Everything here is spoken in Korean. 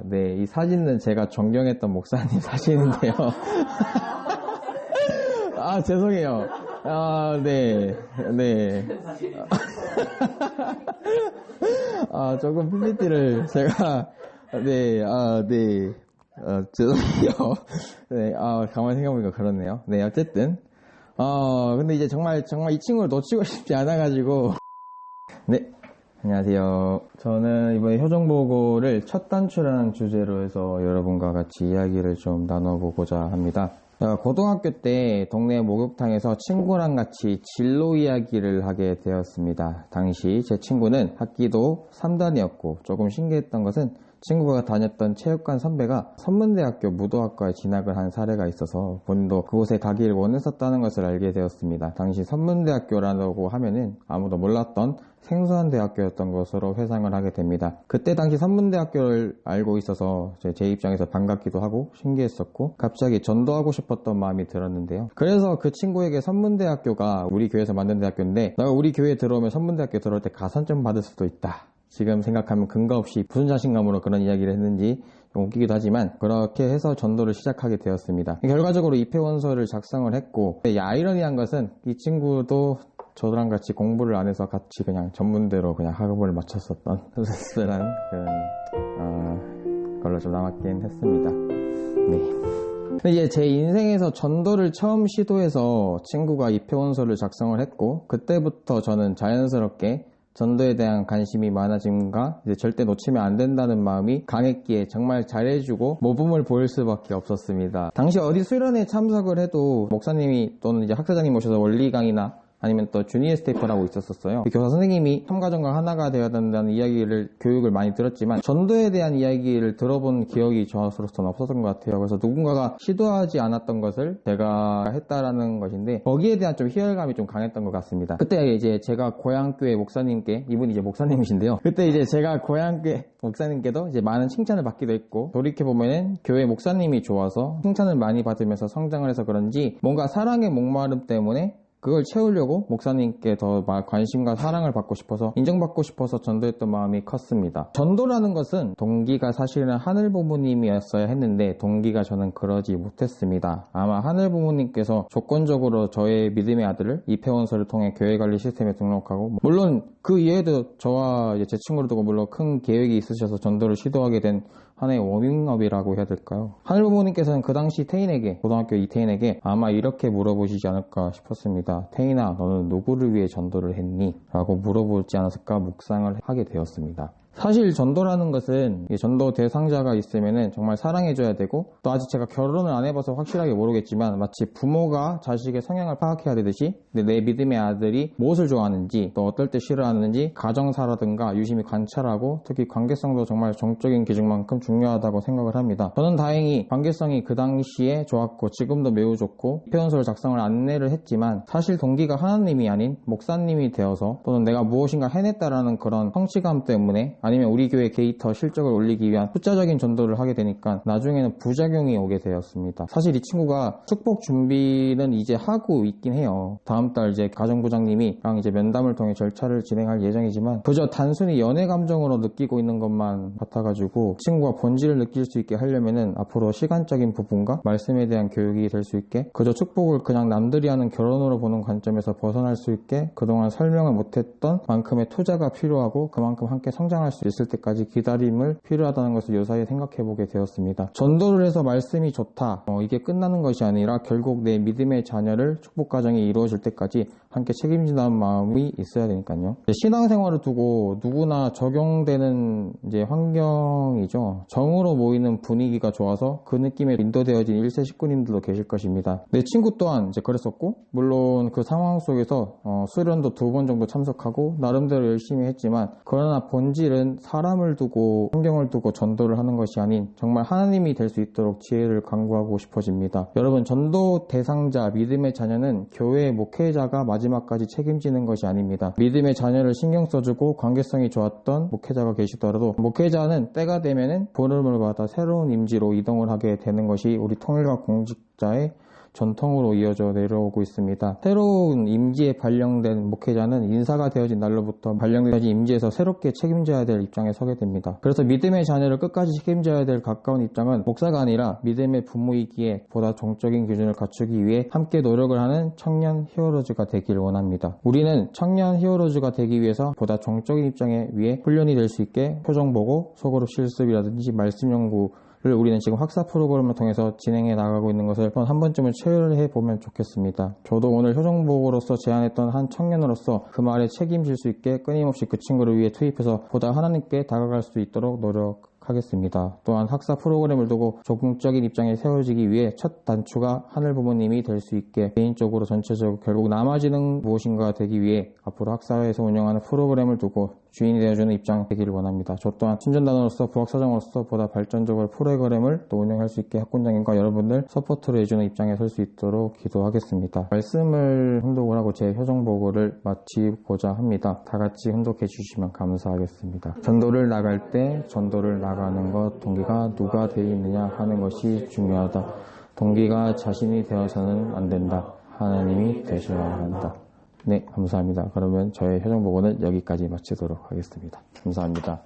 네, 이 사진은 제가 존경했던 목사님 사진인데요. 아, 죄송해요. 아, 네, 네. 아, 조금 PPT를 제가, 네, 네. 죄송해요. 네, 가만히 생각해보니까 그렇네요. 네, 어쨌든. 근데 이제 정말 이 친구를 놓치고 싶지 않아가지고. 네, 안녕하세요. 저는 이번에 효정보고를 첫 단추라는 주제로 해서 여러분과 같이 이야기를 좀 나눠보고자 합니다. 고등학교 때 동네 목욕탕에서 친구랑 같이 진로 이야기를 하게 되었습니다. 당시 제 친구는 학기도 3단이었고 조금 신기했던 것은 친구가 다녔던 체육관 선배가 선문대학교 무도학과에 진학을 한 사례가 있어서 본인도 그곳에 가기를 원했었다는 것을 알게 되었습니다. 당시 선문대학교라고 하면은 아무도 몰랐던 생소한 대학교였던 것으로 회상을 하게 됩니다. 그때 당시 선문대학교를 알고 있어서 제 입장에서 반갑기도 하고 신기했었고 갑자기 전도하고 싶었던 마음이 들었는데요. 그래서 그 친구에게 선문대학교가 우리 교회에서 만든 대학교인데 너가 우리 교회에 들어오면 선문대학교 들어올 때 가산점 받을 수도 있다. 지금 생각하면 근거 없이 무슨 자신감으로 그런 이야기를 했는지 좀 웃기기도 하지만 그렇게 해서 전도를 시작하게 되었습니다. 결과적으로 입회원서를 작성을 했고 아이러니한 것은 이 친구도 저랑 같이 공부를 안 해서 같이 그냥 전문대로 그냥 학업을 마쳤었던 씁쓸한 그런 걸로 좀 남았긴 했습니다. 네. 근데 이제 제 인생에서 전도를 처음 시도해서 친구가 입회원서를 작성을 했고 그때부터 저는 자연스럽게 전도에 대한 관심이 많아짐과 이제 절대 놓치면 안 된다는 마음이 강했기에 정말 잘해주고 모범을 보일 수밖에 없었습니다. 당시 어디 수련회에 참석을 해도 목사님이 또는 이제 학사장님 오셔서 원리 강의나 아니면 또 주니어 스테이프를 하고 있었어요. 교사 선생님이 삼가정과 하나가 되어야 된다는 교육을 많이 들었지만 전도에 대한 이야기를 들어본 기억이 저로서는 없었던 것 같아요. 그래서 누군가가 시도하지 않았던 것을 제가 했다라는 것인데 거기에 대한 좀 희열감이 좀 강했던 것 같습니다. 그때 이제 제가 고향교회 목사님께, 이분이 이제 목사님이신데요. 그때 이제 제가 고향교회 목사님께도 이제 많은 칭찬을 받기도 했고 돌이켜보면은 교회 목사님이 좋아서 칭찬을 많이 받으면서 성장을 해서 그런지 뭔가 사랑의 목마름 때문에 그걸 채우려고 목사님께 더 관심과 사랑을 받고 싶어서 인정받고 싶어서 전도했던 마음이 컸습니다. 전도라는 것은 동기가 사실은 하늘 부모님이었어야 했는데 동기가 저는 그러지 못했습니다. 아마 하늘 부모님께서 조건적으로 저의 믿음의 아들을 입회원서를 통해 교회관리 시스템에 등록하고 물론 그 이외에도 저와 제 친구를 두고 물론 큰 계획이 있으셔서 전도를 시도하게 된 하나의 워밍업이라고 해야 될까요? 하늘 부모님께서는 그 당시 태인에게, 고등학교 이태인에게 아마 이렇게 물어보시지 않을까 싶었습니다. 태인아, 너는 누구를 위해 전도를 했니? 라고 물어보지 않았을까 묵상을 하게 되었습니다. 사실 전도라는 것은 전도 대상자가 있으면은 정말 사랑해줘야 되고 또 아직 제가 결혼을 안 해봐서 확실하게 모르겠지만 마치 부모가 자식의 성향을 파악해야 되듯이 내 믿음의 아들이 무엇을 좋아하는지 또 어떨 때 싫어하는지 가정사라든가 유심히 관찰하고 특히 관계성도 정말 정적인 기준만큼 중요하다고 생각을 합니다. 저는 다행히 관계성이 그 당시에 좋았고 지금도 매우 좋고 입회원서를 작성을 안내를 했지만 사실 동기가 하나님이 아닌 목사님이 되어서 또는 내가 무엇인가 해냈다라는 그런 성취감 때문에 아니면 우리 교회 게이터 실적을 올리기 위한 숫자적인 전도를 하게 되니까 나중에는 부작용이 오게 되었습니다. 사실 이 친구가 축복 준비는 이제 하고 있긴 해요. 다음 달 이제 가정부장님이랑 이제 면담을 통해 절차를 진행할 예정이지만 그저 단순히 연애 감정으로 느끼고 있는 것만 같아가지고 친구가 본질을 느낄 수 있게 하려면은 앞으로 시간적인 부분과 말씀에 대한 교육이 될 수 있게 그저 축복을 그냥 남들이 하는 결혼으로 보는 관점에서 벗어날 수 있게 그동안 설명을 못했던 만큼의 투자가 필요하고 그만큼 함께 성장할 수 있을 때까지 기다림을 필요하다는 것을 요사이 생각해보게 되었습니다. 전도를 해서 말씀이 좋다. 이게 끝나는 것이 아니라 결국 내 믿음의 자녀를 축복가정이 이루어질 때까지 함께 책임진다는 마음이 있어야 되니까요. 신앙생활을 두고 누구나 적용되는 이제 환경이죠. 정으로 모이는 분위기가 좋아서 그 느낌에 인도되어진 1세 식구님들도 계실 것입니다. 내 친구 또한 이제 그랬었고 물론 그 상황 속에서 수련도 2번 정도 참석하고 나름대로 열심히 했지만 그러나 본질은 사람을 두고 환경을 두고 전도를 하는 것이 아닌 정말 하나님이 될 수 있도록 지혜를 간구하고 싶어집니다. 여러분 전도 대상자 믿음의 자녀는 교회의 목회자가 마지막까지 책임지는 것이 아닙니다. 믿음의 자녀를 신경 써주고 관계성이 좋았던 목회자가 계시더라도 목회자는 때가 되면은 부름을 받아 새로운 임지로 이동을 하게 되는 것이 우리 통일과 공직자의 전통으로 이어져 내려오고 있습니다. 새로운 임기에 발령된 목회자는 인사가 되어진 날로부터 발령되어진 임지에서 새롭게 책임져야 될 입장에 서게 됩니다. 그래서 믿음의 자녀를 끝까지 책임져야 될 가까운 입장은 목사가 아니라 믿음의 부모이기에 보다 정적인 기준을 갖추기 위해 함께 노력을 하는 청년 히어로즈가 되기를 원합니다. 우리는 청년 히어로즈가 되기 위해서 보다 정적인 입장에 위해 훈련이 될 수 있게 표정 보고 속으로 실습이라든지 말씀 연구를 우리는 지금 학사 프로그램을 통해서 진행해 나가고 있는 것을 한 번쯤은 체험해 보면 좋겠습니다. 저도 오늘 효정보고로서 제안했던 한 청년으로서 그 말에 책임질 수 있게 끊임없이 그 친구를 위해 투입해서 보다 하나님께 다가갈 수 있도록 노력하겠습니다. 또한 학사 프로그램을 두고 적극적인 입장에 세워지기 위해 첫 단추가 하늘 부모님이 될 수 있게 개인적으로 전체적으로 결국 남아지는 무엇인가 되기 위해 앞으로 학사회에서 운영하는 프로그램을 두고 주인이 되어주는 입장 되기를 원합니다. 저 또한 신전단원으로서 부학사장으로서 보다 발전적으로 프로그램을 또 운영할 수 있게 학군장님과 여러분들 서포트를 해주는 입장에 설 수 있도록 기도하겠습니다. 말씀을 훈독을 하고 제 효정보고를 마치고자 합니다. 다 같이 훈독해 주시면 감사하겠습니다. 전도를 나갈 때 전도를 나가는 것 동기가 누가 되어 있느냐 하는 것이 중요하다. 동기가 자신이 되어서는 안 된다. 하나님이 되셔야 한다. 네, 감사합니다. 그러면 저의 효정보고는 여기까지 마치도록 하겠습니다. 감사합니다.